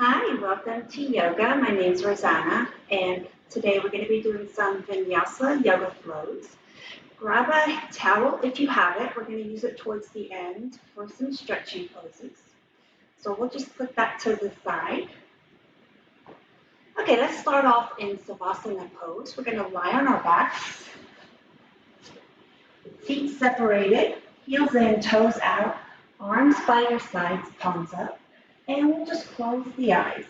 Hi, welcome to yoga. My name is Rosanna, and today we're going to be doing some Vinyasa yoga flows. Grab a towel if you have it. We're going to use it towards the end for some stretching poses. So we'll just put that to the side. Okay, let's start off in Savasana pose. We're going to lie on our backs, feet separated, heels in, toes out, arms by your sides, palms up, and we'll just close the eyes.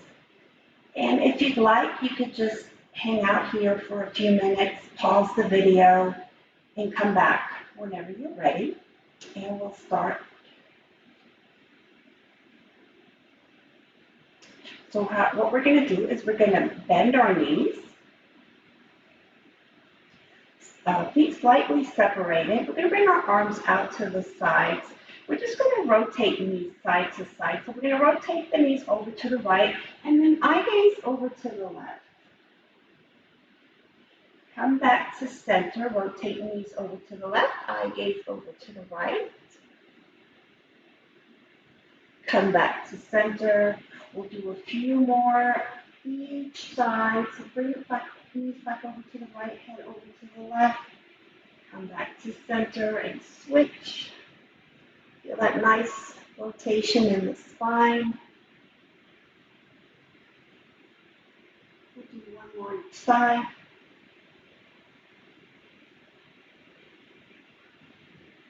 And if you'd like, you could just hang out here for a few minutes, pause the video, and come back whenever you're ready. And we'll start. So what we're going to do is we're going to bend our knees, feet slightly separated. We're going to bring our arms out to the sides. We're just going to rotate knees side to side. So we're going to rotate the knees over to the right, and then eye gaze over to the left. Come back to center, rotate knees over to the left, eye gaze over to the right. Come back to center. We'll do a few more each side. So bring it back, knees back over to the right, head over to the left. Come back to center and switch. Feel that nice rotation in the spine. We'll do one more each side.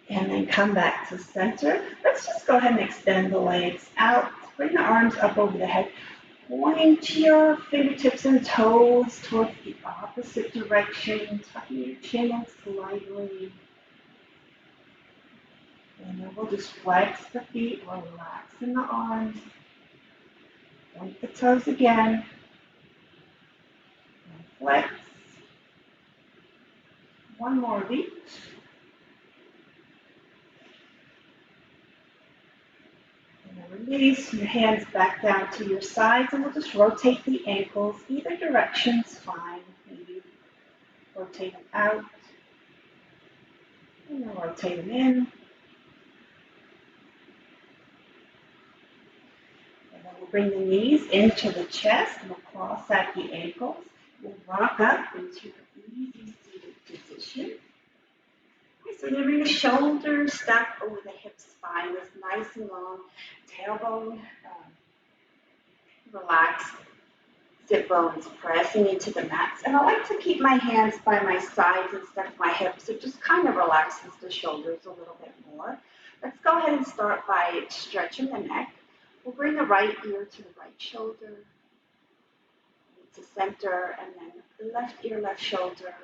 And then come back to center. Let's just go ahead and extend the legs out. Bring the arms up over the head. Point your fingertips and toes towards the opposite direction. Tucking your chin in slightly. And then we'll just flex the feet, relax in the arms. Point the toes again. And flex. One more of each. Release your hands back down to your sides, and we'll just rotate the ankles. Either direction's fine. Maybe rotate them out, and then rotate them in. And then we'll bring the knees into the chest, and we'll cross at the ankles. We'll rock up into an easy seated position. So you're going to bring the shoulders stacked over the hip spine, is nice and long, tailbone relaxed, sit bones pressing into the mats. And I like to keep my hands by my sides instead of my hips. It just kind of relaxes the shoulders a little bit more. Let's go ahead and start by stretching the neck. We'll bring the right ear to the right shoulder, to center, and then left ear, left shoulder,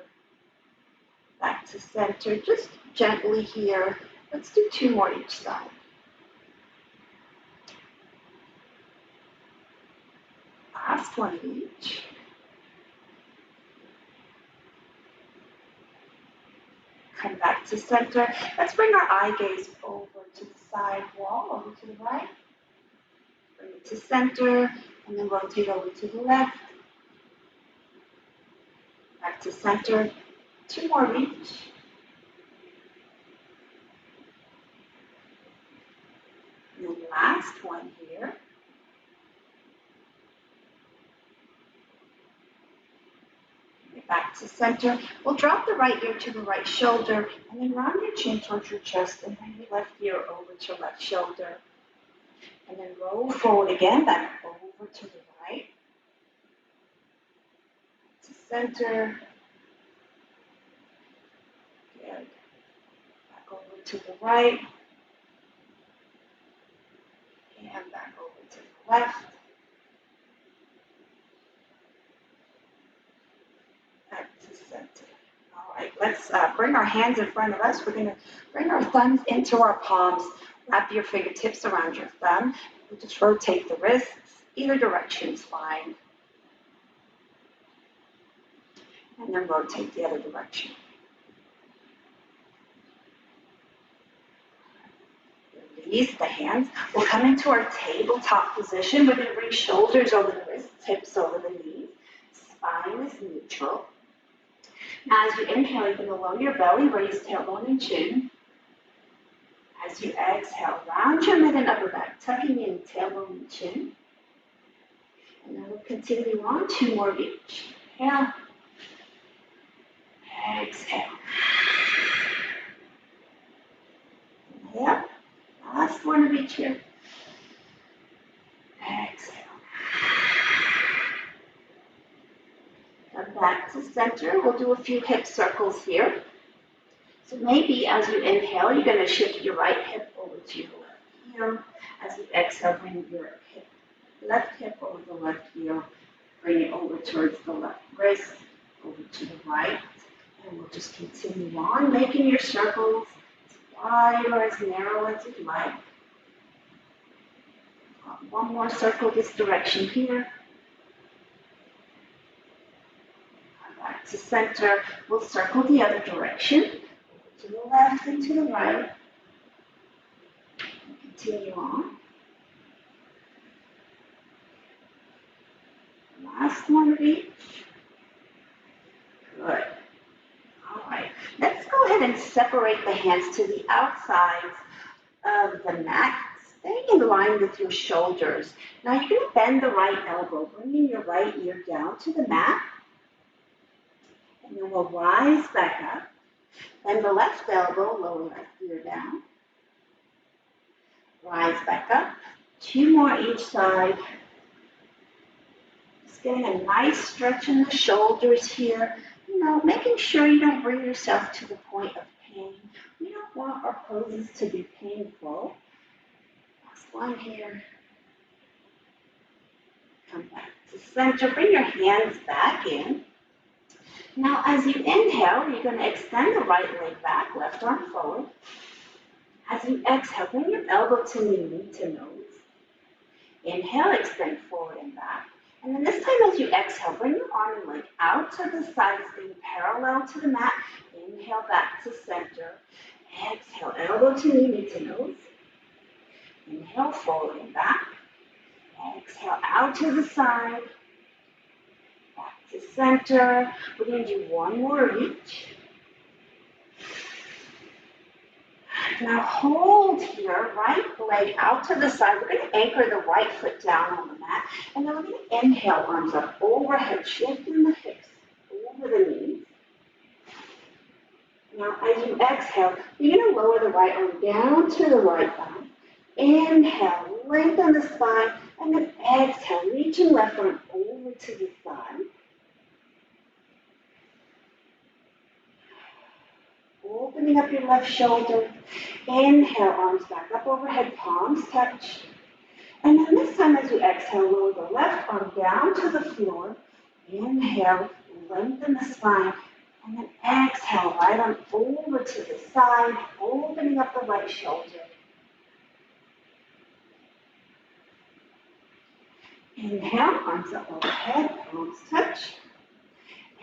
back to center, just gently here. Let's do two more each side. Last one each. Come back to center. Let's bring our eye gaze over to the side wall, over to the right. Bring it to center, and then rotate over to the left. Back to center. Two more each. And then last one here. Back to center. We'll drop the right ear to the right shoulder, and then round your chin towards your chest, and bring your left ear over to left shoulder. And then roll forward again, back over to the right. To center. Good. Back over to the right. And back over to the left. All right, let's bring our hands in front of us. We're going to bring our thumbs into our palms. Wrap your fingertips around your thumb. We'll just rotate the wrists. Either direction is fine. And then rotate the other direction. Release the hands. We'll come into our tabletop position. We're going to bring shoulders over the wrists, hips over the knees. Spine is neutral. As you inhale, you can lower your belly, raise tailbone and chin. As you exhale, round your mid and upper back, tucking in tailbone and chin. And then we'll continue on, 2 more of each. Inhale, exhale. Inhale, last one of each here. Exhale. Come back to center. We'll do a few hip circles here. So maybe as you inhale, you're going to shift your right hip over to your left heel. As you exhale, bring your left hip over the left heel. Bring it over towards the left wrist, over to the right. And we'll just continue on making your circles as wide or as narrow as you'd like. One more circle this direction here. Come back to center. We'll circle the other direction. To the left and to the right. And continue on. Last one of each. Good. All right. Let's go ahead and separate the hands to the outsides of the mat, staying in line with your shoulders. Now you're going to bend the right elbow, bringing your right ear down to the mat. And then we'll rise back up. Bend the left elbow, lower left ear down. Rise back up. 2 more each side. Just getting a nice stretch in the shoulders here. You know, making sure you don't bring yourself to the point of pain. We don't want our poses to be painful. Last one here. Come back to center. Bring your hands back in. Now, as you inhale, you're going to extend the right leg back, left arm forward. As you exhale, bring your elbow to knee to nose. Inhale, extend forward and back. And then this time as you exhale, bring your arm and leg out to the side, staying parallel to the mat. Inhale, back to center. Exhale, elbow to knee to nose. Inhale, forward and back. Exhale, out to the side. Back to center. We're going to do 1 more of each. Now hold here, right leg out to the side. We're going to anchor the right foot down on the mat. And then we're going to inhale, arms up overhead, shifting the hips over the knees. Now as you exhale, you're going to lower the right arm down to the right thigh. Inhale, lengthen the spine. And then exhale, reach your left arm over to the side. Opening up your left shoulder. Inhale, arms back up overhead, palms touch. And then this time as you exhale, lower the left arm down to the floor. Inhale, lengthen the spine. And then exhale, right arm over to the side, opening up the right shoulder. Inhale, arms up overhead, palms touch.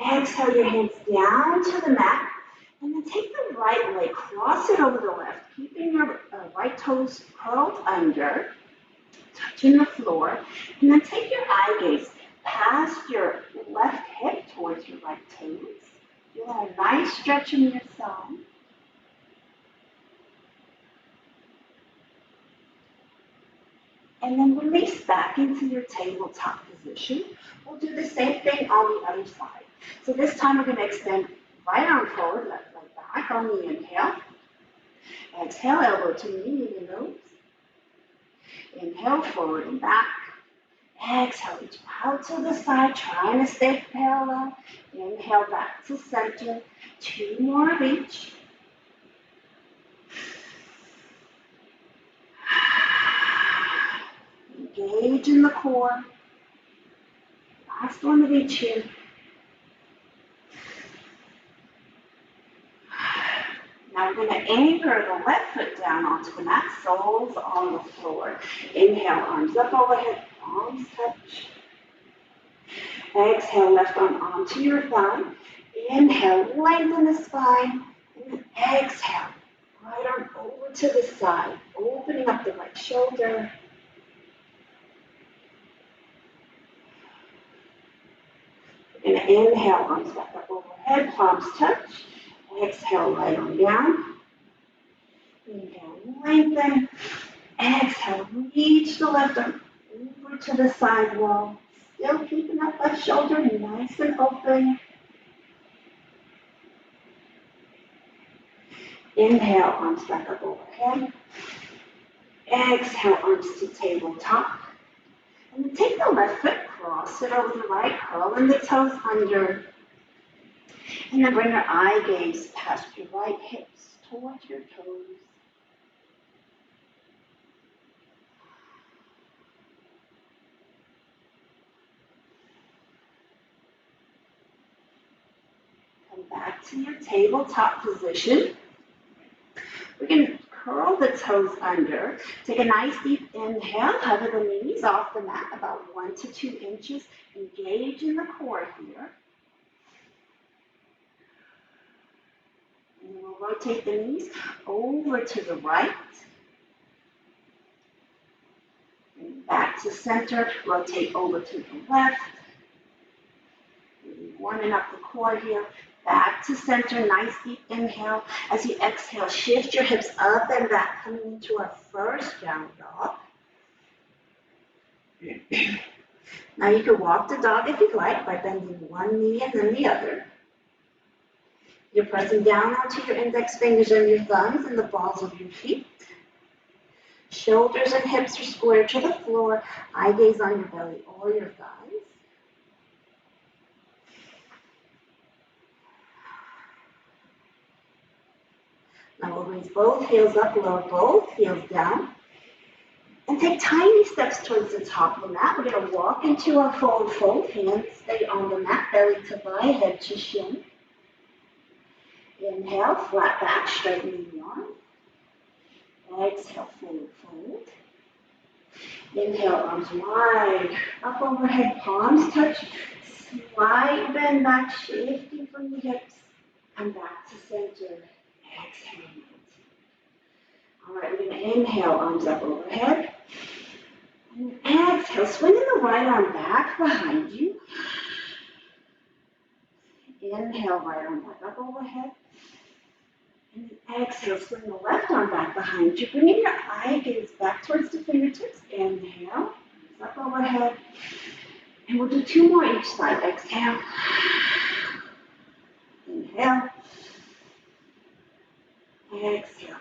Exhale, your hands down to the mat. And then take the right leg, cross it over the left, keeping your right toes curled under, touching the floor. And then take your eye gaze past your left hip towards your right toes. You'll have a nice stretch in your thumb. And then release back into your tabletop position. We'll do the same thing on the other side. So this time we're going to extend right arm forward, left leg back on the inhale. Exhale, elbow to knee to nose. Inhale, forward and back. Exhale, reach out to the side, trying to stay parallel. Inhale, back to center. 2 more of each. Engage in the core. Last one of each here. Now we're going to anchor the left foot down onto the mat, soles on the floor. Inhale, arms up overhead, palms touch. Exhale, left arm onto your thigh. Inhale, lengthen the spine. And then exhale, right arm over to the side, opening up the right shoulder. We're going to inhale, arms back up overhead, palms touch. Exhale, right arm down. Inhale, lengthen. Exhale, reach the left arm over to the side wall. Still keeping that left shoulder nice and open. Inhale, arms back up overhead. Exhale, arms to tabletop. And then take the left foot, cross it over the right, curling the toes under. And then bring your eye gaze past your right hips towards your toes. Come back to your tabletop position. We're going to curl the toes under. Take a nice deep inhale. Hover the knees off the mat about 1 to 2 inches. Engage in the core here. And then we'll rotate the knees over to the right. And back to center. Rotate over to the left. Warming up the core here. Back to center, nice deep inhale. As you exhale, shift your hips up and back, coming into our first down dog. Now you can walk the dog if you'd like by bending one knee and then the other. You're pressing down onto your index fingers and your thumbs and the balls of your feet. Shoulders and hips are square to the floor. Eye gaze on your belly or your thighs. Now we'll raise both heels up, lower both heels down, and take tiny steps towards the top of the mat. We're going to walk into our forward fold. Hands stay on the mat, belly to thigh, head to shin. Inhale, flat back, straightening the arm. Exhale, forward fold. Inhale, arms wide, up overhead, palms touch. Slide, bend back, shifting from the hips. Come back to center. Exhale. All right, we're going to inhale, arms up overhead. And exhale, swinging the right arm back behind you. Inhale, right arm back up overhead. And then exhale, swing the left arm back behind you. Bringing your eye gaze back towards the fingertips. Inhale, arms up overhead. And we'll do 2 more each side. Exhale. Inhale. Exhale.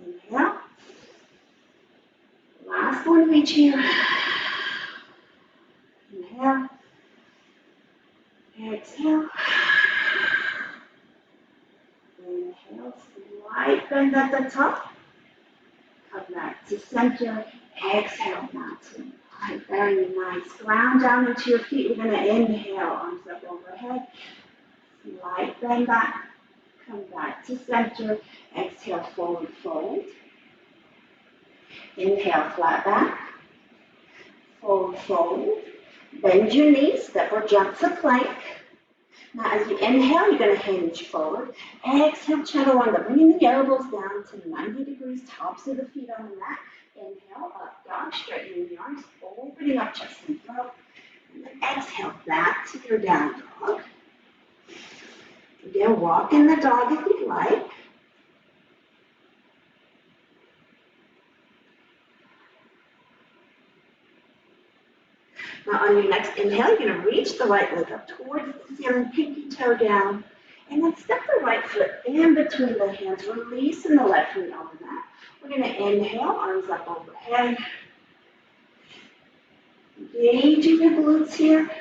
Inhale. Last one each here. Inhale. Exhale. Inhale. Slight bend at the top. Come back to center. Exhale, mountain. All right, very nice. Ground down into your feet. We're going to inhale, arms up overhead. Slight bend back. Come back to center. Exhale, forward fold. Inhale, flat back. Forward fold. Bend your knees. Step or jump to plank. Now, as you inhale, you're going to hinge forward. Exhale, chaturanga. Bringing the elbows down to 90 degrees, tops of the feet on the mat. Inhale, up dog, straightening the arms, opening up chest and throat. And then exhale, back to your down dog. Again, walk in the dog if you'd like. Now on your next inhale, you're going to reach the right leg up towards the ceiling, pinky toe down, and then step the right foot in between the hands, releasing the left knee on the mat. We're going to inhale, arms up overhead. Engaging your glutes here.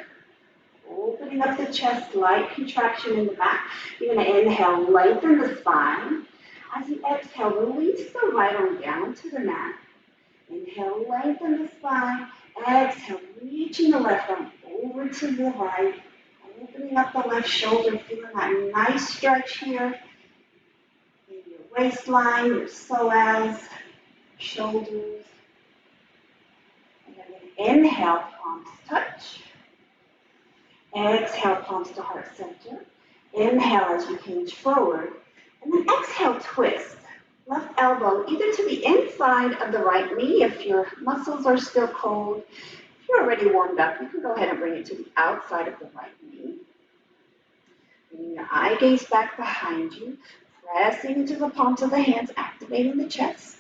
Opening up the chest, light contraction in the back. You're going to inhale, lengthen the spine. As you exhale, release the right arm down to the mat. Inhale, lengthen the spine. Exhale, reaching the left arm over to the right. Opening up the left shoulder, feeling that nice stretch here. In your waistline, your psoas, shoulders. And then inhale, palms touch. Exhale, palms to heart center. Inhale as you hinge forward. And then exhale, twist. Left elbow either to the inside of the right knee if your muscles are still cold. If you're already warmed up, you can go ahead and bring it to the outside of the right knee. Bringing your eye gaze back behind you. Pressing into the palms of the hands, activating the chest.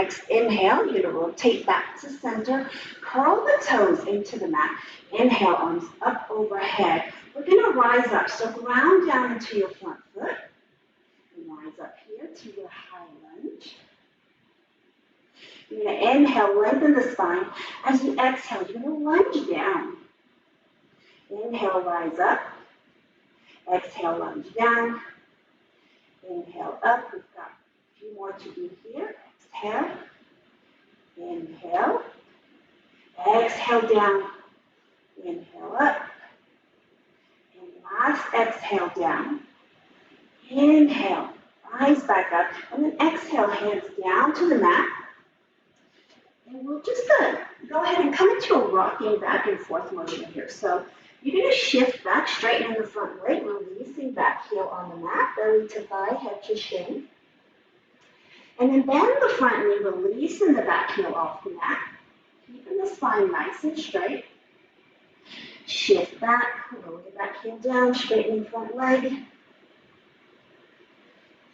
Next inhale, you're going to rotate back to center. Curl the toes into the mat. Inhale, arms up overhead. We're going to rise up. So ground down into your front foot. And rise up here to your high lunge. You're going to inhale, lengthen the spine. As you exhale, you're going to lunge down. Inhale, rise up. Exhale, lunge down. Inhale up. We've got a few more to do here. Exhale. Inhale. Exhale down. Inhale up. And last exhale down. Inhale. Rise back up. And then exhale, hands down to the mat. And we'll just go ahead and come into a rocking back and forth motion here. So you're going to shift back, straightening the front leg, releasing back heel on the mat, belly to thigh, head to shin. And then bend the front knee, releasing the back heel off the mat, keeping the spine nice and straight. Shift back, lower the back heel down, straightening front leg.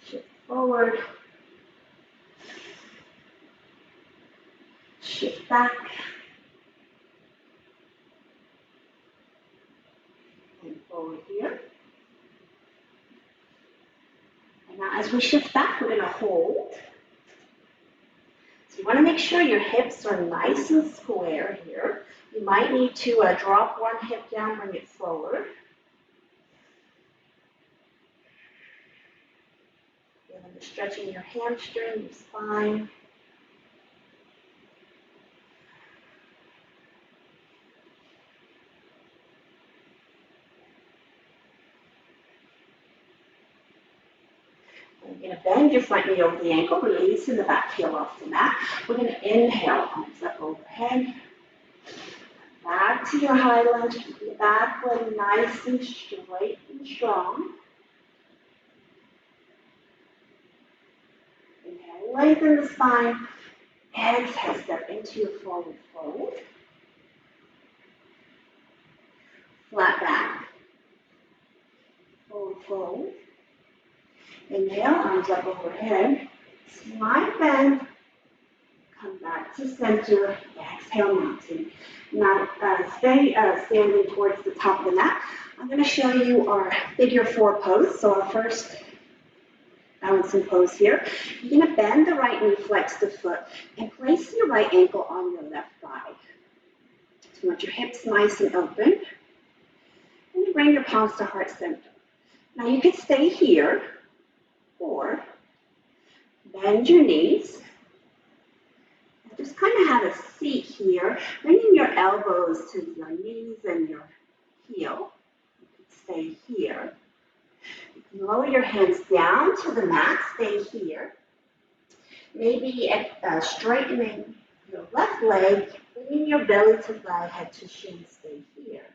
Shift forward. Shift back. And forward here. And now as we shift back, we're going to hold. So you want to make sure your hips are nice and square here. You might need to drop one hip down, bring it forward. And then stretching your hamstring, your spine. You're going to bend your front knee over the ankle, releasing the back heel off the mat. We're going to inhale, arms up overhead. Back to your high lunge, keep your back leg nice and straight and strong. Inhale, lengthen the spine. Exhale, step into your forward fold. Flat back. Forward fold. Inhale, arms up overhead. Slide bend. Come back to center. Exhale, mountain. Now, stay standing towards the top of the mat. I'm going to show you our figure 4 pose. So our first balancing pose here. You're going to bend the right knee, flex the foot, and place your right ankle on your left thigh. So you want your hips nice and open. And you bring your palms to heart center. Now you can stay here, or bend your knees. And just kind of have a seat here, bringing your elbows to your knees and your heel. You can stay here. You can lower your hands down to the mat, stay here. Maybe straightening your left leg, bringing your belly to thigh, head to shin, stay here.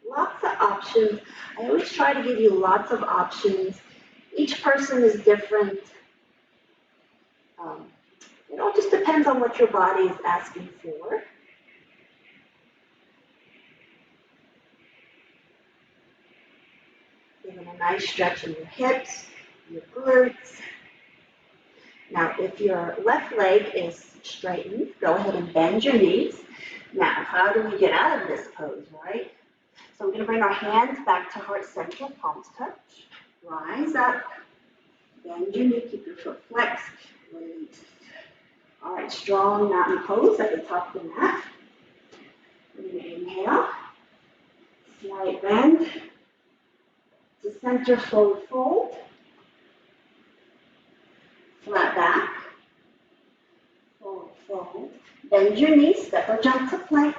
Lots of options. I always try to give you lots of options. Each person is different. It all just depends on what your body is asking for. Giving a nice stretch in your hips, your glutes. Now, if your left leg is straightened, go ahead and bend your knees. Now, how do we get out of this pose, right? So we're going to bring our hands back to heart center, palms touch. Rise up, bend your knee, keep your foot flexed, release. All right, strong mountain pose at the top of the mat. We're going to inhale, slight bend, to center, forward fold, flat back, forward fold, bend your knees, step or jump to plank,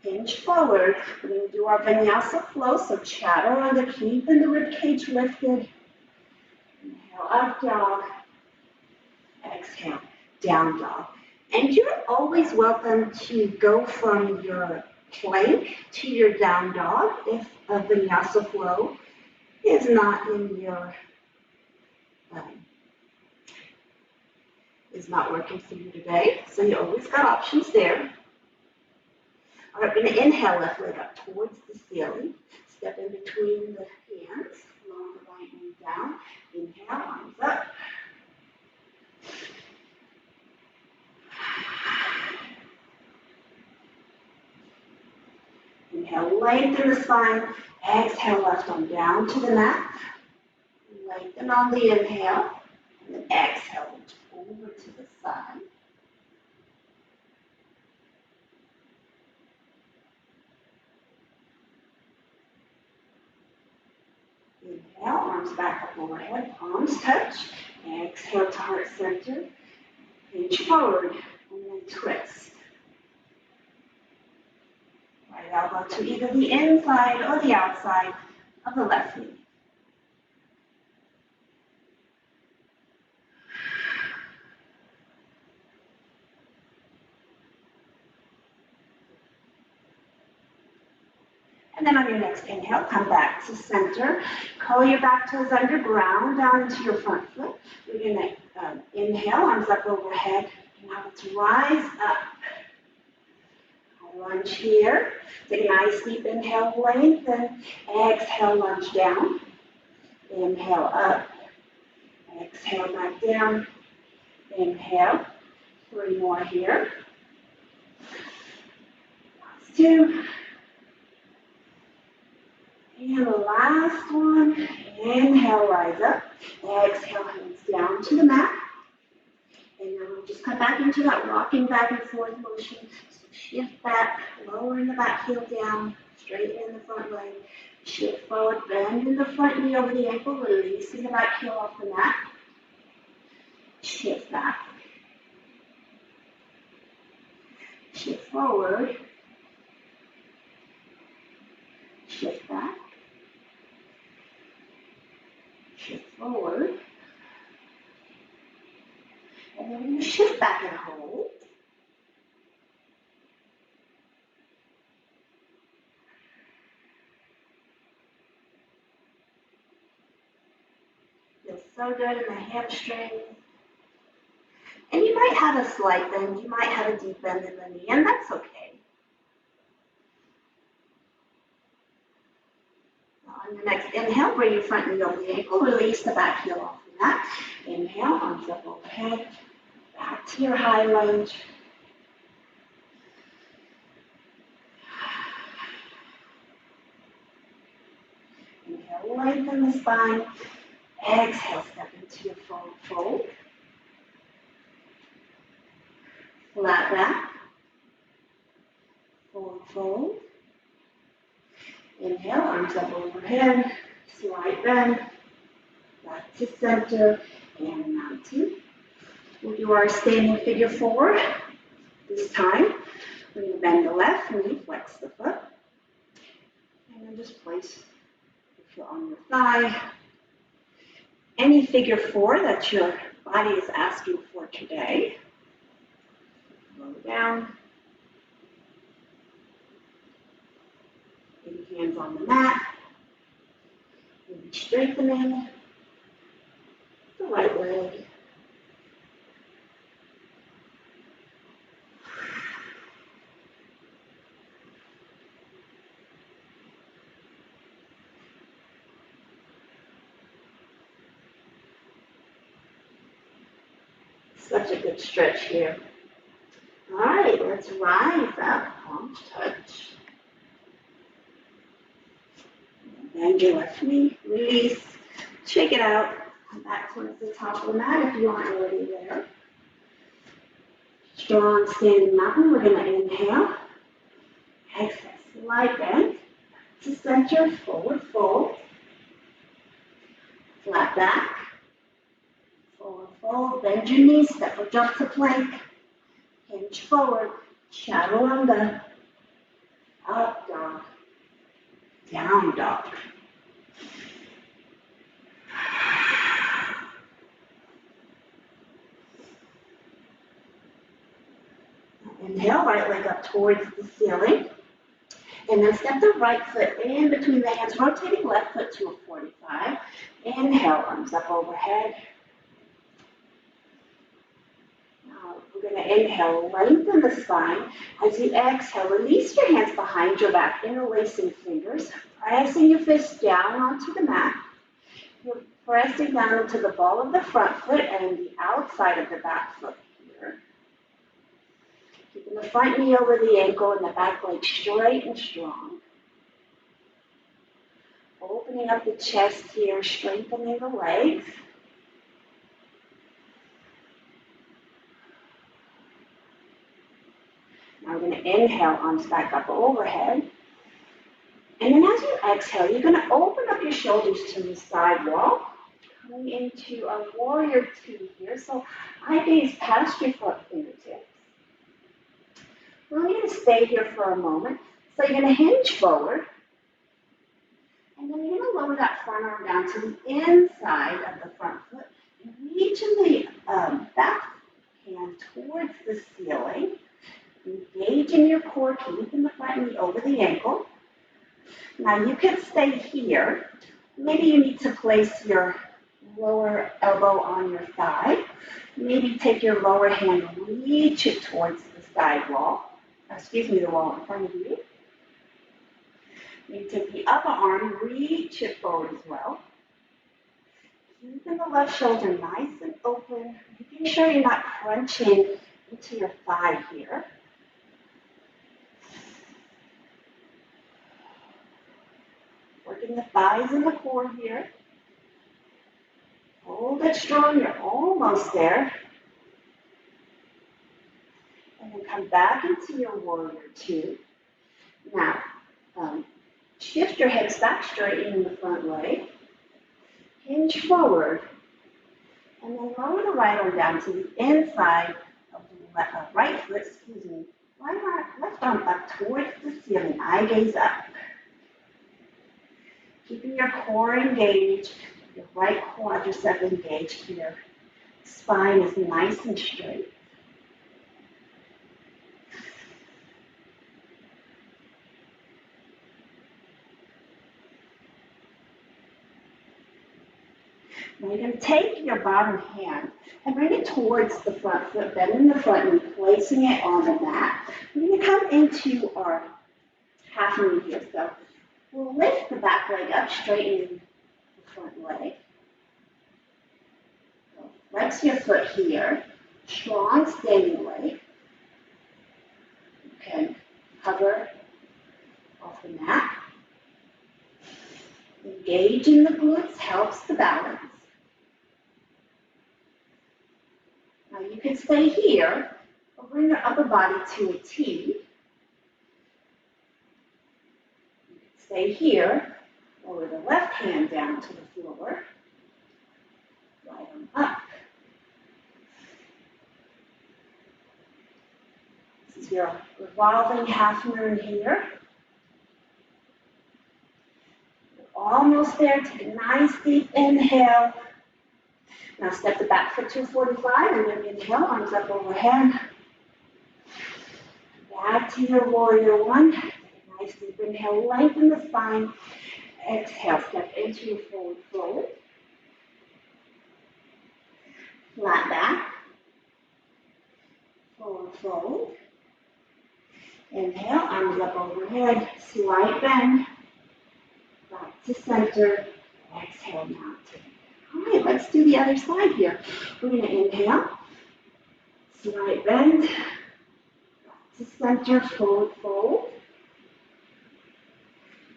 hinge forward. We're going to do our Vinyasa flow, so chaturanga, keeping the rib cage lifted. Inhale, up dog. Exhale, down dog. And you're always welcome to go from your plank to your down dog if a Vinyasa flow is not in your, is not working for you today. So you always got options there. All right, we're going to inhale, left leg up towards the ceiling. Step in between the hands, lower the right knee down. Inhale, arms up. Inhale, lengthen the spine. Exhale, left arm down to the mat. Lengthen on the inhale. And then exhale, over to the side. Inhale, arms back up overhead, palms touch. Exhale to heart center. Hinge forward and then twist. Right elbow to either the inside or the outside of the left knee. And then on your next inhale, come back to center. Curl your back toes underground down into your front foot. We're going to inhale, arms up overhead. Now let's rise up. Lunge here. Take a nice deep inhale, lengthen. Exhale, lunge down. Inhale up. Exhale back down. Inhale. 3 more here. Last 2. And the last one. Inhale, rise up. Exhale, hands down to the mat. And then we'll just come back into that rocking back and forth motion. So shift back, lowering the back heel down, straighten the front leg. Shift forward, bend in the front knee over the ankle, releasing the back heel off the mat. Shift back. Shift forward. Shift back. Shift forward. And then we're going to shift back and hold. Feels so good in the hamstring. And you might have a slight bend, you might have a deep bend in the knee, and that's okay. Now on your next inhale, bring your front knee over the ankle, release the back heel off the mat. Inhale, arms up overhead, back to your high lunge. Inhale, lengthen the spine. Exhale, step into your forward fold. Flat back. Forward fold. Inhale, arms up overhead. Slight bend. Back to center. And mountain. We'll do our standing figure 4. This time, we're going to bend the left knee, flex the foot. And then just place your foot on your thigh. Any figure 4 that your body is asking for today. Low down. Maybe hands on the mat. Maybe strengthening the right leg. Such a good stretch here. All right, let's rise up, palms touch. Bend your left knee, release, shake it out. Come back towards the top of the mat if you aren't already there. Strong standing mountain, we're going to inhale. Exhale, slight bend. To center, forward fold. Flat back. Forward fold, bend your knees, step or jump to plank. Hinge forward, chaturanga. Up dog. Down dog. Inhale, right leg up towards the ceiling. And then step the right foot in between the hands, rotating left foot to a 45. Inhale, arms up overhead. Now we're going to inhale, lengthen the spine. As you exhale, release your hands behind your back, interlacing fingers, pressing your fists down onto the mat. You're pressing down into the ball of the front foot and the outside of the back foot here. Keeping the front knee over the ankle and the back leg straight and strong. Opening up the chest here, strengthening the legs. Now we're going to inhale, arms back up overhead. And then as you exhale, you're going to open up your shoulders to the side wall. Coming into a warrior two here. So eye gaze past your front fingertips. We're going to stay here for a moment. So you're going to hinge forward. And then you're going to lower that front arm down to the inside of the front foot. And reaching the back hand towards the ceiling. Engage in your core, keeping the front knee over the ankle. Now you can stay here. Maybe you need to place your lower elbow on your thigh. Maybe take your lower hand, reach it towards the side wall. The wall in front of you. Maybe take the upper arm, reach it forward as well. Keeping the left shoulder nice and open, making sure you're not crunching into your thigh here. Working the thighs and the core here. Hold it strong, you're almost there. And then come back into your warrior two. Now, shift your hips back, straightening the front leg. Hinge forward. And then lower the right arm down to the inside of the right foot, left arm up towards the ceiling, eye gaze up. Keeping your core engaged, your right quadricep engaged here. Spine is nice and straight. Now you're going to take your bottom hand and bring it towards the front foot, bending the front knee, placing it on the mat. We're going to come into our half knee here. So we'll lift the back leg up, straightening the front leg. Flex your foot here. Strong standing leg. You can hover off the mat. Engage in the glutes helps the balance. Now you can stay here or bring your upper body to a T. You can stay here, lower the left hand down to the floor. Right arm up. This is your revolving half moon here. Almost there. Take a nice deep inhale. Now step the back foot to 45 and then inhale, arms up overhead. Back to your warrior one. Nice deep inhale, lengthen the spine. Exhale, step into your forward fold. Flat back. Forward fold. Inhale, arms up overhead. Slight bend. Back to center. Exhale, mountain. All right, let's do the other side here. We're going to inhale. Slight bend. Back to center, forward fold.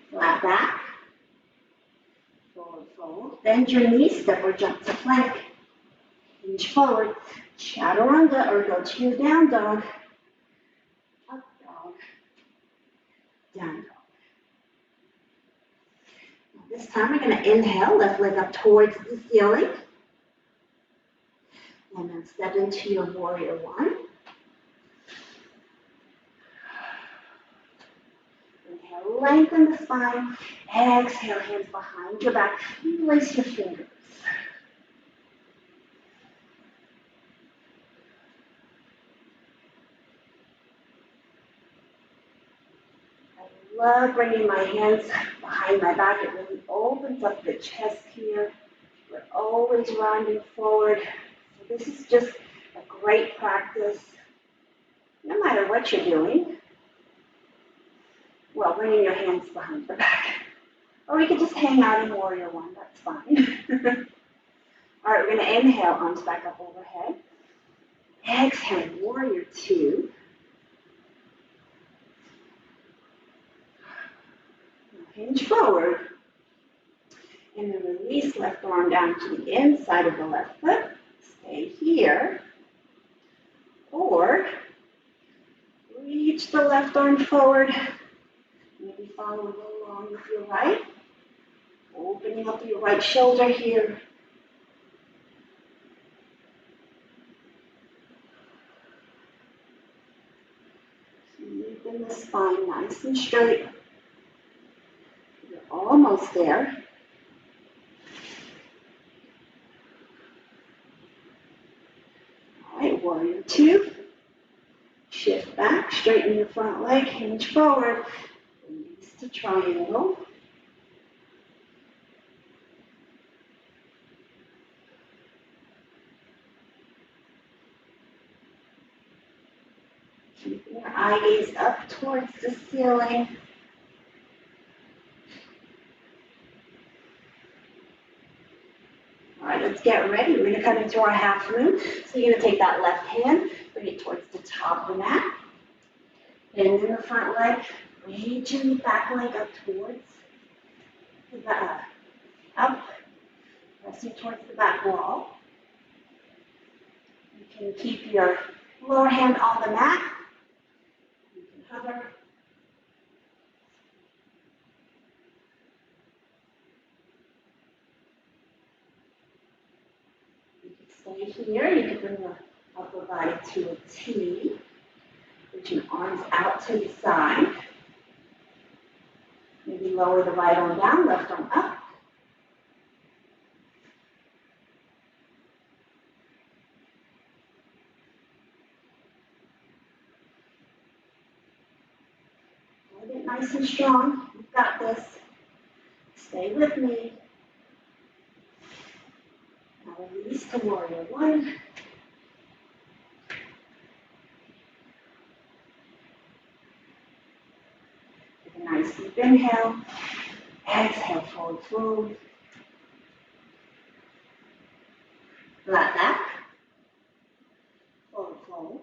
Flat back. Forward fold. Bend your knees, step or jump to plank. Hinge forward. Chaturanga or go to your down dog. Up dog. Down dog. This time we're going to inhale, left leg up towards the ceiling. And then step into your warrior one. Inhale, lengthen the spine. Exhale, hands behind your back. Release your fingers. Love bringing my hands behind my back. It really opens up the chest here. We're always rounding forward. So this is just a great practice, no matter what you're doing. Well, bringing your hands behind the back. Or we could just hang out in warrior one, that's fine. All right, we're going to inhale, arms back up overhead. Exhale, warrior two. Hinge forward. And then release left arm down to the inside of the left foot. Stay here. Or reach the left arm forward. Maybe follow a little along with your right. Opening up your right shoulder here. Keeping the spine nice and straight. You're almost there. All right, warrior two. Shift back, straighten your front leg, hinge forward. Release to triangle. Keeping your eye gaze up towards the ceiling. All right, let's get ready. We're going to come into our half moon. So you're going to take that left hand, bring it towards the top of the mat. Bend in the front leg, reaching the back leg up towards the back, up, pressing towards the back wall. You can keep your lower hand on the mat. You can hover. You can stay here. You can bring your upper body to a T. Reach your arms out to the side. Maybe lower the right arm down, left arm up. Hold it nice and strong. You've got this. Stay with me. Now release to warrior one. Take a nice deep inhale. Exhale, forward fold. Flat back. Forward fold.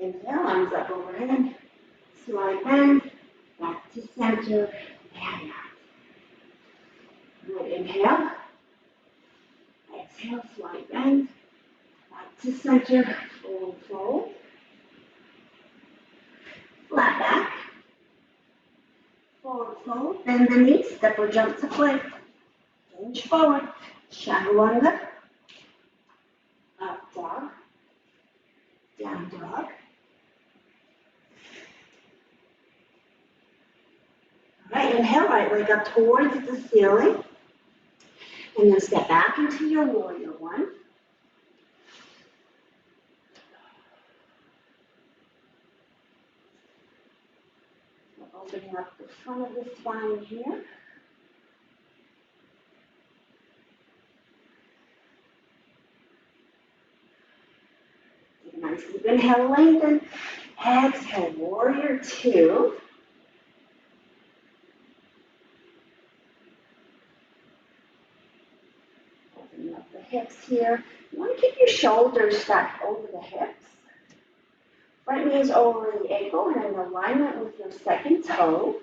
Inhale, arms up overhead. Slide bend. Back to center. And out. Good. Inhale. Exhale, slide bend. Back to center. Forward fold. Flat back. Forward fold. Bend the knees. Step or jump to plank. Hinge forward. Chaturanga. Up dog. Down dog. All right, inhale, right leg up towards the ceiling. And then step back into your warrior one. We're opening up the front of the spine here. Take a nice deep inhale, lengthen. Exhale, warrior two. Opening up the hips here. You want to keep your shoulders stacked over the hips. Front knee is over the ankle and in alignment with your second toe.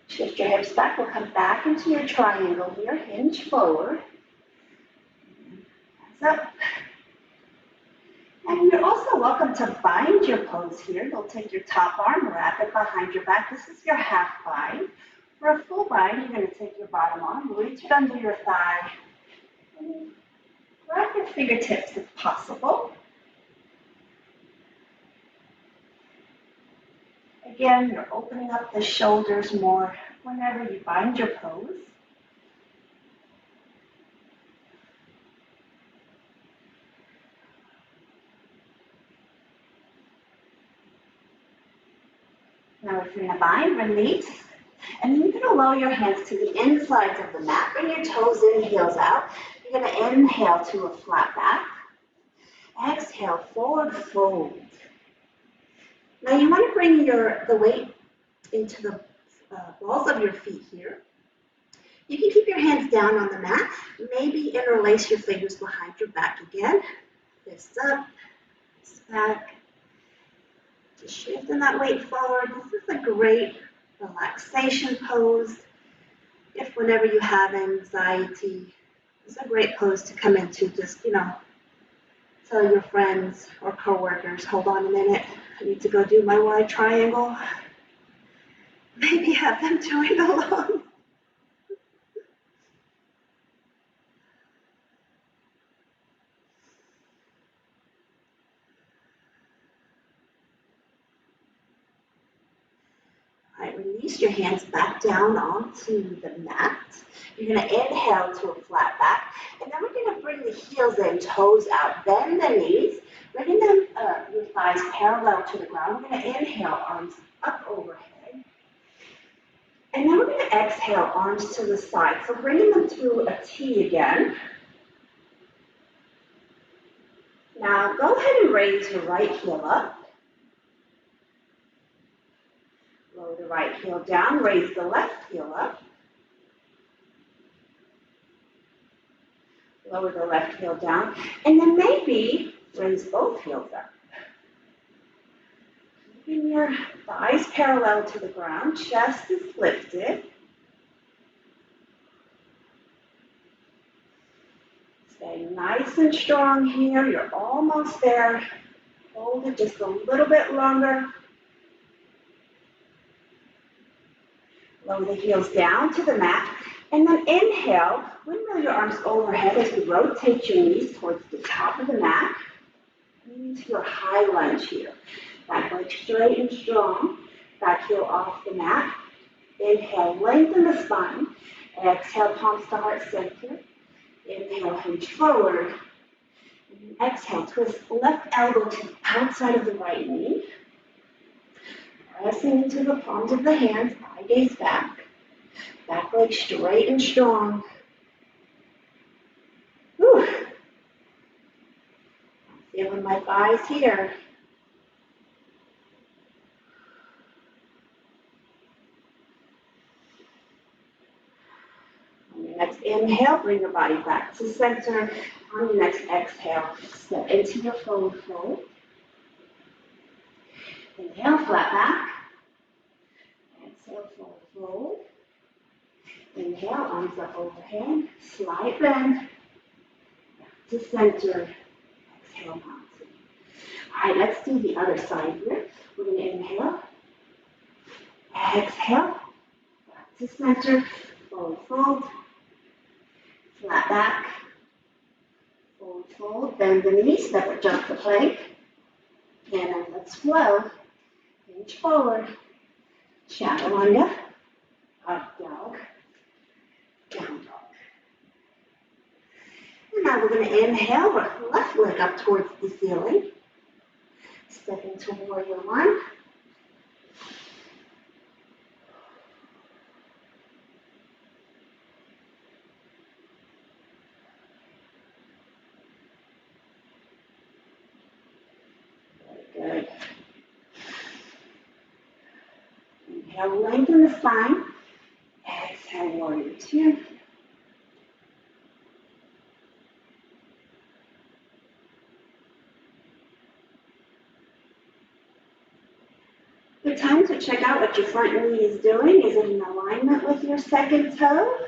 Shift your hips back. We'll come back into your triangle here. Hinge forward. Hands up. And you're also welcome to bind your pose here. You'll take your top arm, wrap it behind your back. This is your half bind. For a full bind, you're going to take your bottom arm, reach it under your thigh, and wrap your fingertips if possible. Again, you're opening up the shoulders more whenever you bind your pose. Now if you're in a bind, release. And you're going to lower your hands to the insides of the mat. Bring your toes in, heels out. You're going to inhale to a flat back. Exhale, forward fold. Now you want to bring the weight into the balls of your feet here. You can keep your hands down on the mat. Maybe interlace your fingers behind your back again. Fist up, fist back. Just shifting that weight forward. This is a great relaxation pose. If whenever you have anxiety, it's a great pose to come into. Just, tell your friends or coworkers, hold on a minute, I need to go do my wide triangle. Maybe have them join along. All right, release your hands back down onto the mat. You're going to inhale to a flat back, and then we're going to bring the heels in, toes out, bend the knees, bringing them your thighs parallel to the ground. We're going to inhale, arms up overhead, and then we're going to exhale, arms to the side. So bringing them to a T again. Now go ahead and raise your right heel up. Lower the right heel down, raise the left heel up. Lower the left heel down, and then maybe raise both heels up. Keeping your thighs parallel to the ground, chest is lifted. Stay nice and strong here, you're almost there. Hold it just a little bit longer. Lower the heels down to the mat, and then inhale, windmill your arms overhead as you rotate your knees towards the top of the mat. Into your high lunge here. Back leg straight and strong. Back heel off the mat. Inhale, lengthen the spine. Exhale, palms to heart center. Inhale, hinge forward. And exhale, twist left elbow to the outside of the right knee. Pressing into the palms of the hands, eye gaze back. Back leg straight and strong. Whew. I'm feeling my thighs here. On your next inhale, bring your body back to center. On your next exhale, step into your forward fold. Inhale, flat back. Exhale, forward fold. Inhale, arms up overhead. Slight bend. Back to center. Exhale, mountain. All right, let's do the other side here. We're going to inhale. Exhale. Back to center. Forward fold. Flat back. Forward fold. Bend the knees. Step or jump the plank. And then let's flow. Hinge forward. Chaturanga. Up dog. Down dog. And now we're going to inhale, left leg up towards the ceiling. Step into warrior one. Very good. Inhale, lengthen the spine. Exhale, warrior two. Good time to check out what your front knee is doing. Is it in alignment with your second toe?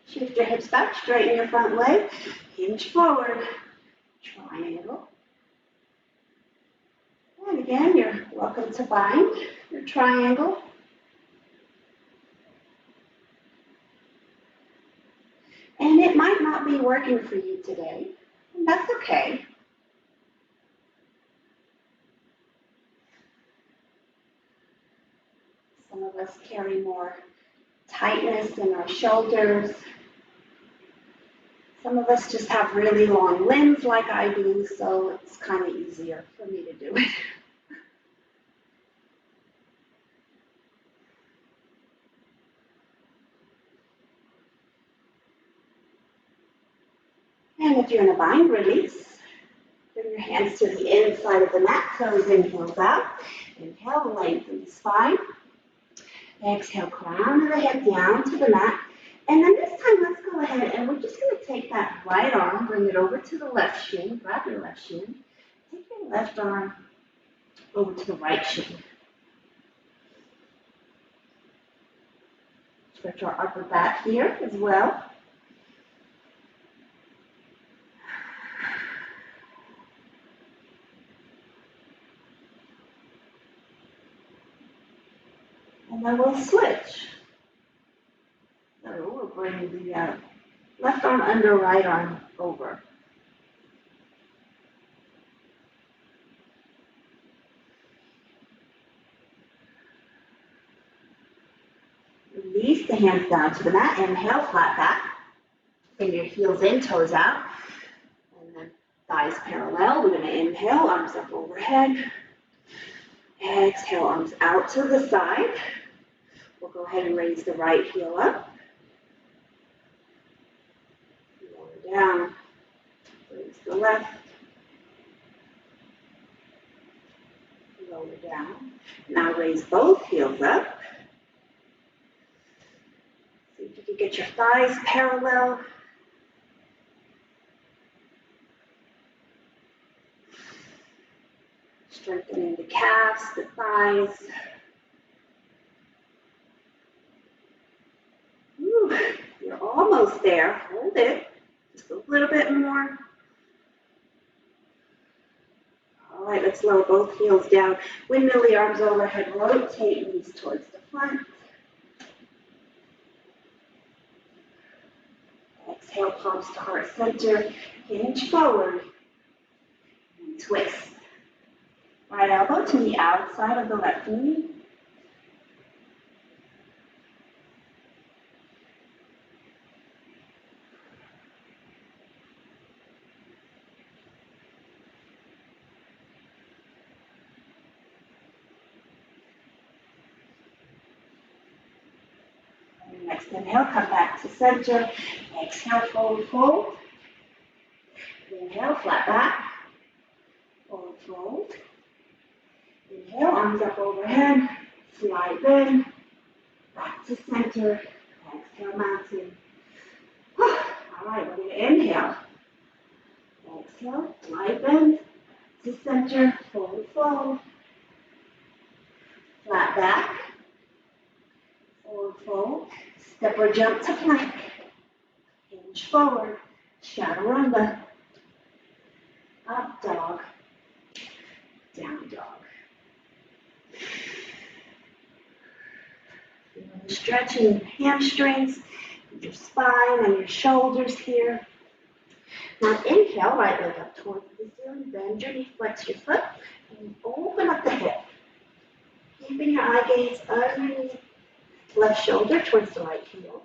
Shift your hips back, straighten your front leg, hinge forward, triangle. And again, you're welcome to bind your triangle. And it might not be working for you today, and that's okay. Some of us carry more tightness in our shoulders. Some of us just have really long limbs like I do, so it's kind of easier for me to do it. And if you're in a bind, release. Bring your hands to the inside of the mat, toes in, heels out. Inhale, lengthen the spine. Exhale, crown of the head down to the mat. And then this time, let's go ahead and we're just going to take that right arm, bring it over to the left shin, grab your left shin. Take your left arm over to the right shin. Stretch our upper back here as well. And then we'll switch. So we'll bring the left arm under, right arm over. Release the hands down to the mat. Inhale, flat back. Bring your heels in, toes out. And then thighs parallel. We're going to inhale, arms up overhead. Exhale, arms out to the side. We'll go ahead and raise the right heel up. Lower down. Raise the left. Lower down. Now raise both heels up. See if you can get your thighs parallel. Strengthening the calves, the thighs. Ooh, you're almost there. Hold it. Just a little bit more. All right, let's lower both heels down. Windmill the arms overhead. Rotate knees towards the front. Exhale, palms to heart center. Hinge forward. And twist. Right elbow to the outside of the left knee. And next inhale, come back to center. Exhale, forward fold. Inhale, flat back. Forward fold. Inhale, arms up overhead, slide bend, back to center, exhale, mountain. All right, we're going to inhale. Exhale, slide bend, to center, forward fold, flat back, forward fold, step or jump to plank, hinge forward, chaturanga, up dog, down dog. Stretching your hamstrings, your spine, and your shoulders here. Now inhale, right leg up towards the ceiling, bend your knee, flex your foot, and open up the hip. Keeping your eye gaze underneath left shoulder towards the right heel.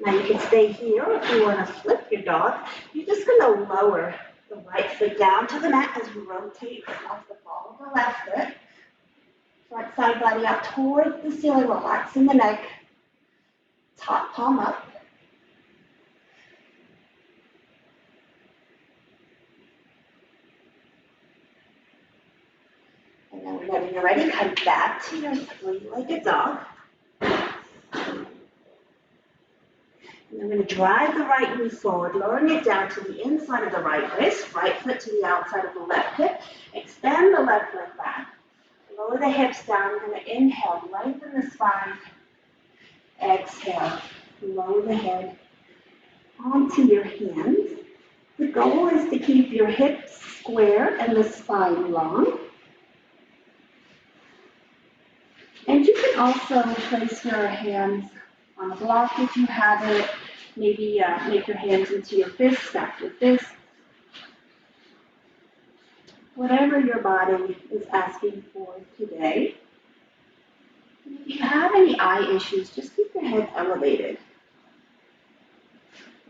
Now you can stay here, or if you want to flip your dog, you're just going to lower the right foot down to the mat as we rotate off the ball of the left foot. Front side body out towards the ceiling, relaxing the neck. Top palm up. And then whenever you're ready, come back to your three-legged dog. And I'm going to drive the right knee forward, lowering it down to the inside of the right wrist, right foot to the outside of the left hip. Extend the left leg back. Lower the hips down. I'm going to inhale, lengthen the spine. Exhale, lower the head onto your hands. The goal is to keep your hips square and the spine long. And you can also place your hands on the block if you have it. Maybe make your hands into your fists, stack your fists. Whatever your body is asking for today. And if you have any eye issues, just keep your head elevated.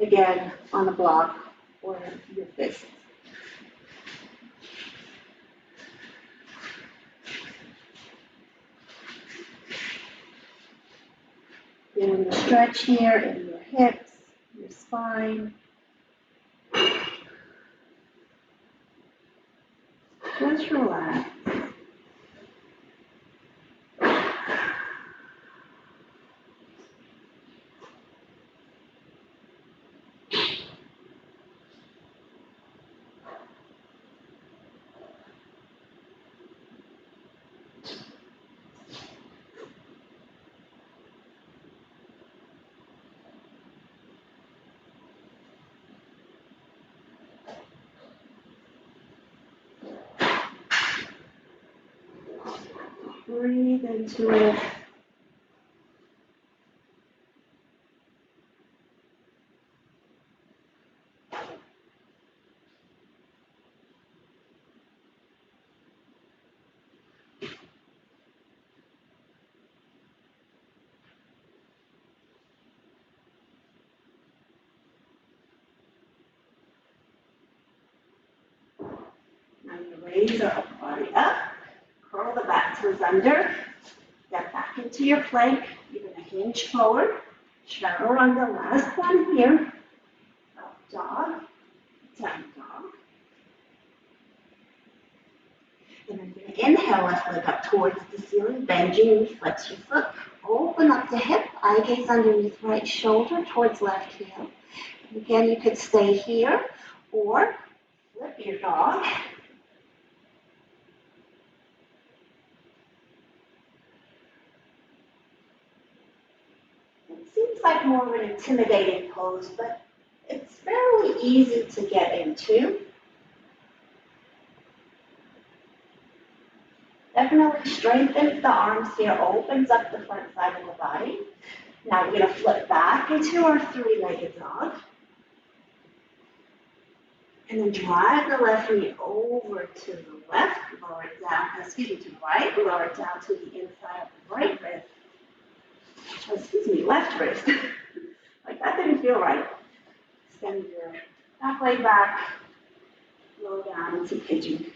Again, on the block or your fists. Feeling the stretch here in your hips, your spine. Just relax. Breathe into it. Now you raise our upper body up, curl the back toes under, step back into your plank. You're going to hinge forward, chaturanga, last one here, up dog, down dog. And I'm going to inhale, left leg up towards the ceiling, bend your knee, flex your foot, open up the hip, eye gaze underneath right shoulder towards left heel. And again, you could stay here or flip your dog. It seems like more of an intimidating pose, but it's fairly easy to get into. Definitely strengthens the arms here, opens up the front side of the body. Now we're going to flip back into our three-legged dog. And then drive the left knee over to the left, lower it down, to the right, lower it down to the inside of the right wrist. Left wrist. Like that didn't feel right. Extend your back leg back, lower down into pigeon.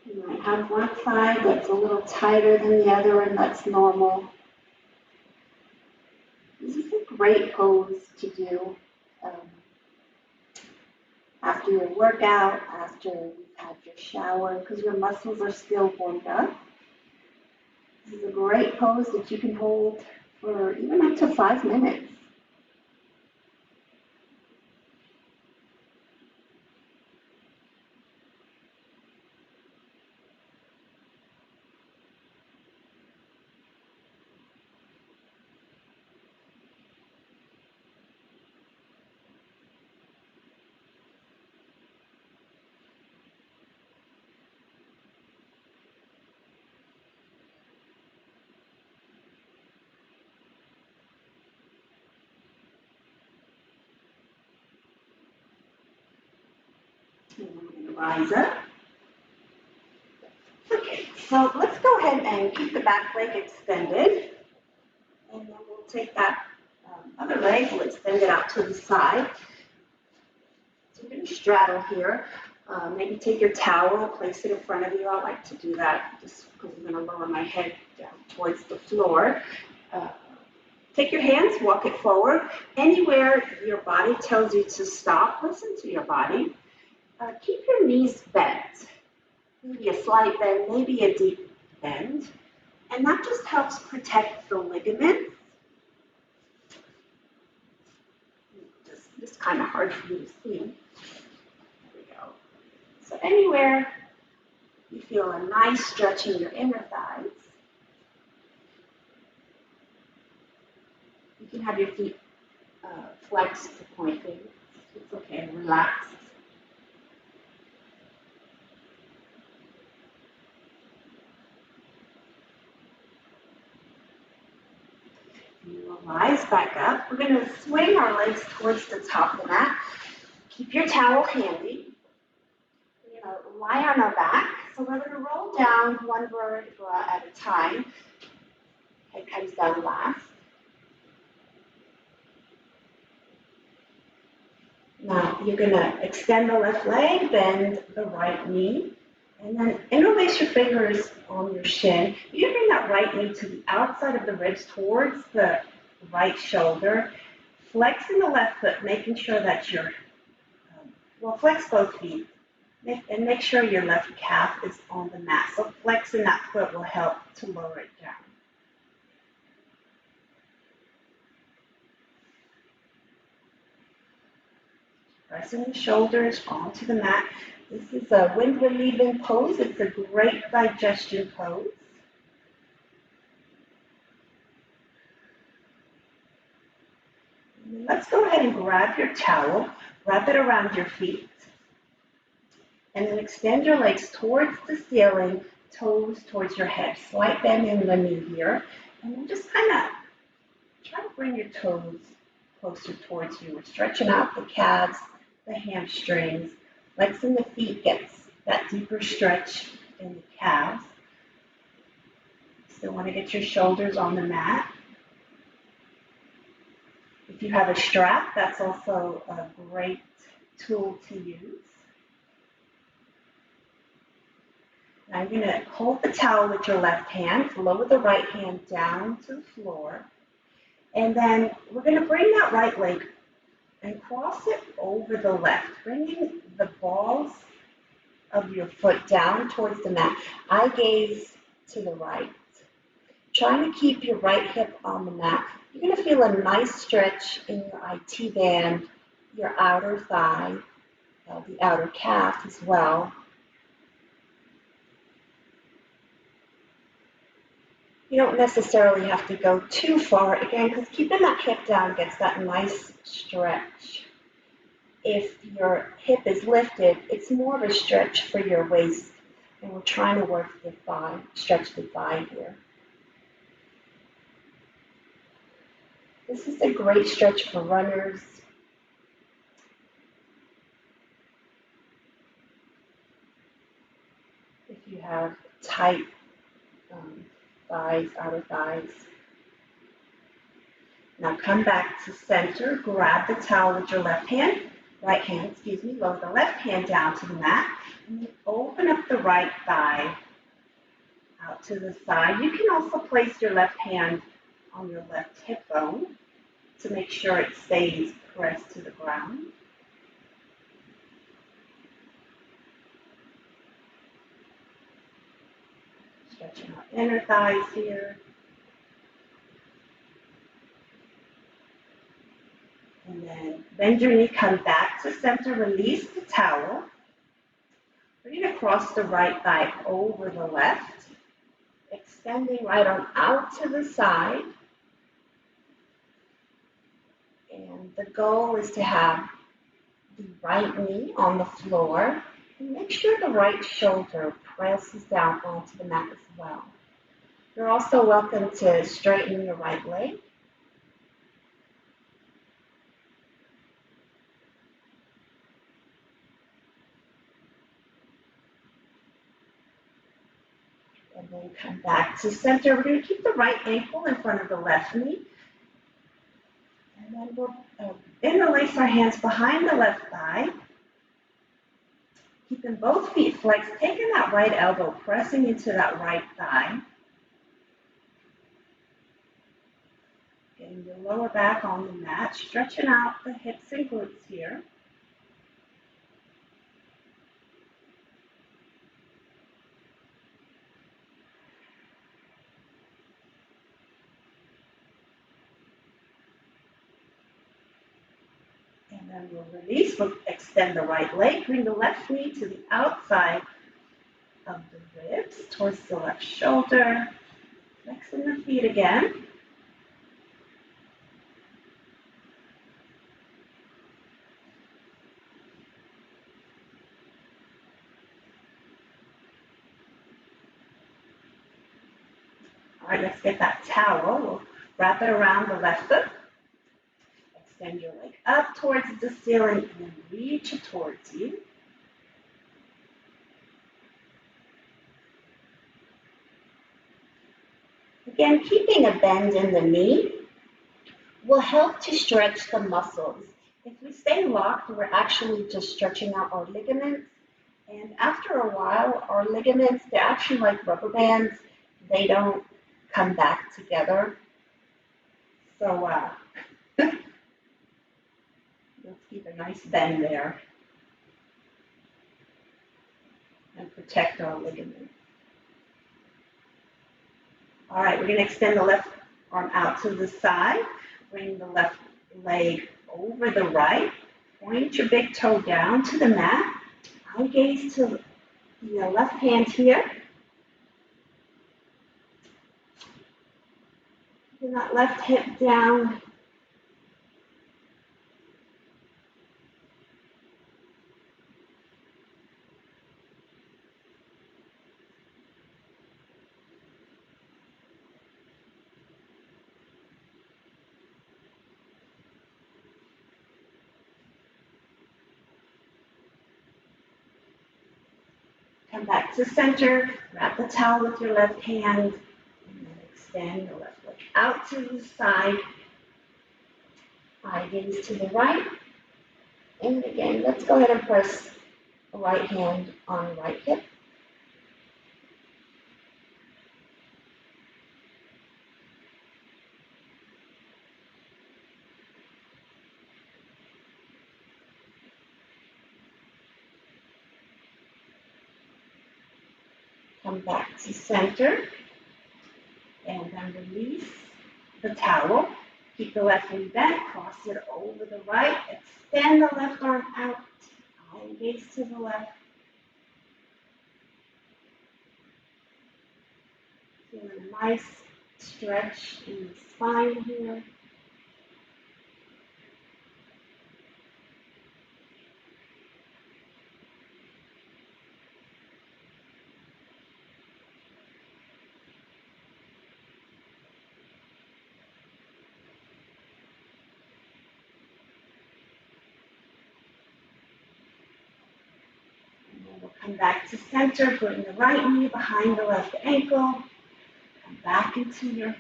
You might have one side that's a little tighter than the other, and that's normal. This is a great pose to do after your workout, after you've had your shower, because your muscles are still warmed up. This is a great pose that you can hold for even up to 5 minutes. And I'm going to rise up. Okay, so let's go ahead and keep the back leg extended. And then we'll take that other leg, we'll extend it out to the side. So we're going to straddle here. Maybe take your towel, place it in front of you. I like to do that just because I'm going to lower my head down towards the floor. Take your hands, walk it forward. Anywhere your body tells you to stop, listen to your body. Keep your knees bent. Maybe a slight bend, maybe a deep bend. And that just helps protect the ligaments. Just kind of hard for you to see. There we go. So anywhere you feel a nice stretch in your inner thighs, you can have your feet flexed to pointing. It's okay, relax. We'll rise back up. We're going to swing our legs towards the top of the mat. Keep your towel handy. We're going to lie on our back. So we're going to roll down one vertebra at a time. Head comes down last. Now you're going to extend the left leg, bend the right knee, and then interlace your fingers on your shin. You can bring that right knee to the outside of the ribs towards the right shoulder. flexing the left foot, making sure that flex both feet. And make sure your left calf is on the mat. So flexing that foot will help to lower it down. Pressing the shoulders onto the mat. This is a wind relieving pose. It's a great digestion pose. And let's go ahead and grab your towel, wrap it around your feet, and then extend your legs towards the ceiling, toes towards your head. Slight bend in the knee here, and then just kind of try to bring your toes closer towards you. We're stretching out the calves, the hamstrings. Flexing the feet gets that deeper stretch in the calves. Still want to get your shoulders on the mat. If you have a strap, that's also a great tool to use. Now you're going to hold the towel with your left hand, lower the right hand down to the floor, and then we're going to bring that right leg and cross it over the left, bringing the balls of your foot down towards the mat. Eye gaze to the right. Trying to keep your right hip on the mat. You're going to feel a nice stretch in your IT band, your outer thigh, the outer calf as well. You don't necessarily have to go too far, again, because keeping that hip down gets that nice stretch. If your hip is lifted, it's more of a stretch for your waist, and we're trying to work the thigh, stretch the thigh here. This is a great stretch for runners. If you have tight thighs, outer thighs. Now come back to center, grab the towel with your right hand, lower the left hand down to the mat, and then open up the right thigh out to the side. You can also place your left hand on your left hip bone to make sure it stays pressed to the ground. Stretching our inner thighs here. And then bend your knee, come back to center, release the towel. We're going to cross the right thigh over the left, extending right arm out to the side. And the goal is to have the right knee on the floor. And make sure the right shoulder presses down onto the mat as well. You're also welcome to straighten your right leg. And then come back to center. We're going to keep the right ankle in front of the left knee. And then we'll interlace our hands behind the left thigh. Keeping both feet flexed, taking that right elbow, pressing into that right thigh. Getting your lower back on the mat, stretching out the hips and glutes here. And then we'll release, we'll extend the right leg, bring the left knee to the outside of the ribs, towards the left shoulder, flexing the feet again. All right, let's get that towel. We'll wrap it around the left foot. Extend your leg up towards the ceiling and then reach it towards you. Again, keeping a bend in the knee will help to stretch the muscles. If we stay locked, we're actually just stretching out our ligaments. And after a while, our ligaments, they're actually like rubber bands. They don't come back together. So Keep a nice bend there and protect our ligament. All right, we're going to extend the left arm out to the side. Bring the left leg over the right. Point your big toe down to the mat. Eye gaze to the left hand here. Bring that left hip down. Come back to center, wrap the towel with your left hand, and then extend the left leg out to the side. Eye gaze to the right. And again, let's go ahead and press the right hand on the right hip. Come back to center, and then release the towel. Keep the left knee bent, cross it over the right, extend the left arm out, eye gaze to the left. Feeling a nice stretch in the spine here. We'll come back to center, putting the right knee behind the left ankle. Come back into your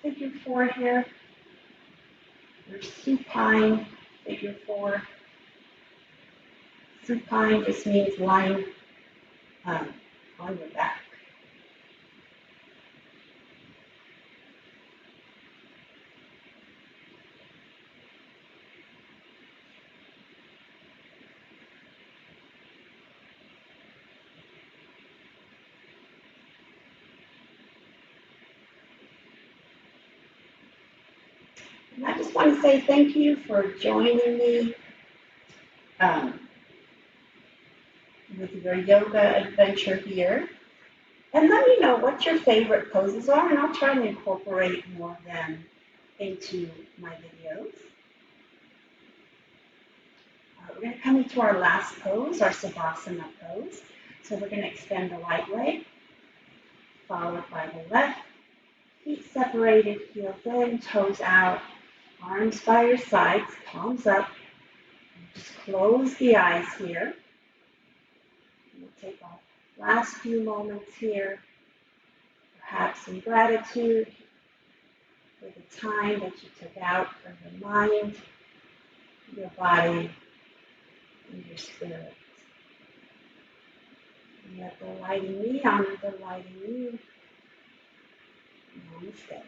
figure four here. Your supine figure four. Supine just means lying on your back. And I just want to say thank you for joining me with your yoga adventure here. And let me know what your favorite poses are, and I'll try to incorporate more of them into my videos. We're going to come into our last pose, our Savasana pose. So we're going to extend the right leg, followed by the left. Feet separated, heels in, toes out, arms by your sides, palms up. Just close the eyes here. We'll take our last few moments here, perhaps in gratitude for the time that you took out for your mind, your body, and your spirit. And let the light in me, I'm the light in you. Namaste.